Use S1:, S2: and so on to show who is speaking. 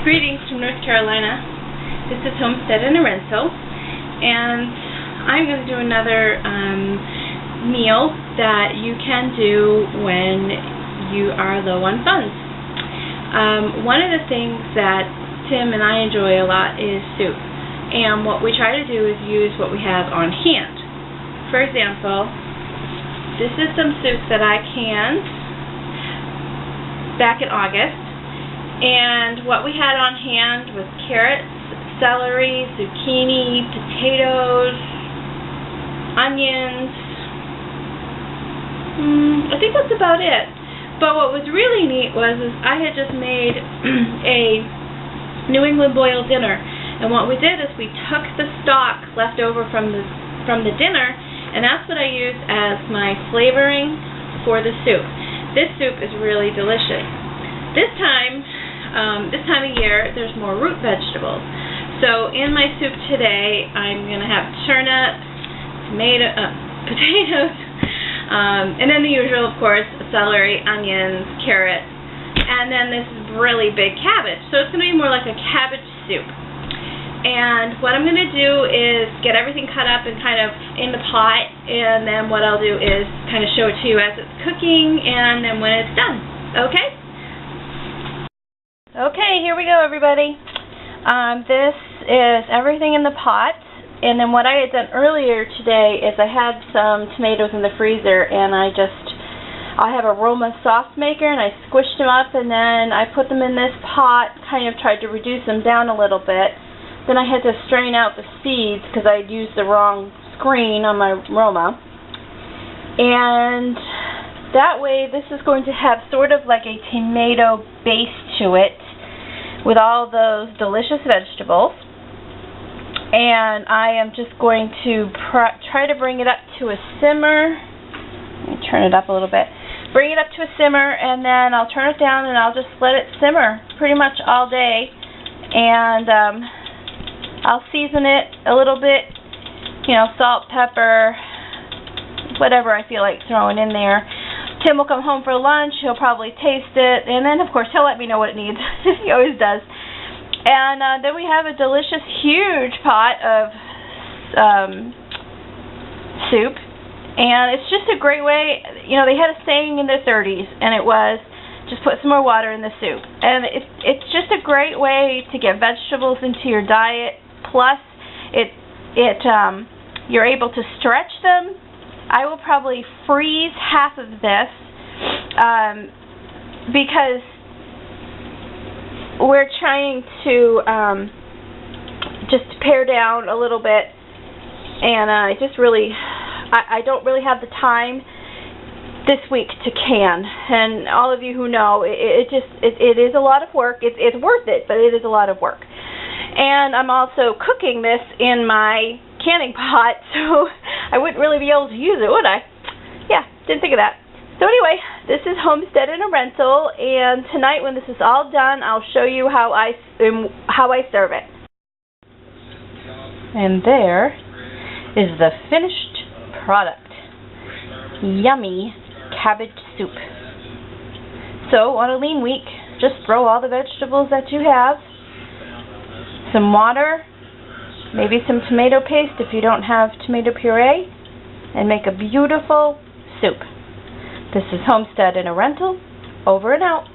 S1: Greetings from North Carolina. This is Homestead in Orenso, and I'm going to do another meal that you can do when you are low on funds. One of the things that Tim and I enjoy a lot is soup, and what we try to do is use what we have on hand. For example, this is some soup that I canned back in August. And what we had on hand was carrots, celery, zucchini, potatoes, onions. I think that's about it. But what was really neat was I had just made a New England boiled dinner. And what we did is we took the stock left over from the dinner, and that's what I used as my flavoring for the soup. This soup is really delicious. This time of year, there's more root vegetables. So in my soup today, I'm going to have turnips, potatoes, and then the usual, of course, celery, onions, carrots, and then this really big cabbage. So it's going to be more like a cabbage soup. And what I'm going to do is get everything cut up and kind of in the pot, and then what I'll do is kind of show it to you as it's cooking and then when it's done. Okay? Okay, here we go, everybody. This is everything in the pot, and then what I had done earlier today is I had some tomatoes in the freezer, and I have a Roma sauce maker, and I squished them up, and then I put them in this pot, kind of tried to reduce them down a little bit. Then I had to strain out the seeds because I'd used the wrong screen on my Roma, and that way this is going to have sort of like a tomato base to it with all those delicious vegetables. And I am just going to try to bring it up to a simmer. Let me turn it up a little bit. Bring it up to a simmer, and then I'll turn it down and I'll just let it simmer pretty much all day. And I'll season it a little bit, salt, pepper, whatever I feel like throwing in there. Tim will come home for lunch, he'll probably taste it, and then of course he'll let me know what it needs. He always does. And then we have a delicious, huge pot of soup, and it's just a great way, they had a saying in the 30s, and it was, just put some more water in the soup. And it's just a great way to get vegetables into your diet, plus you're able to stretch them. I will probably freeze half of this because we're trying to just pare down a little bit, and I don't really have the time this week to can. And all of you who know, it is a lot of work. It's worth it, but it is a lot of work. And I'm also cooking this in my canning pot, so I wouldn't really be able to use it, would I? Yeah, didn't think of that. So anyway, this is Homestead in Orenso, and tonight when this is all done, I'll show you how I serve it. And there is the finished product. Yummy cabbage soup. So on a lean week, just throw all the vegetables that you have, some water, maybe some tomato paste if you don't have tomato puree, and make a beautiful soup. This is Homestead in Orenso, over and out.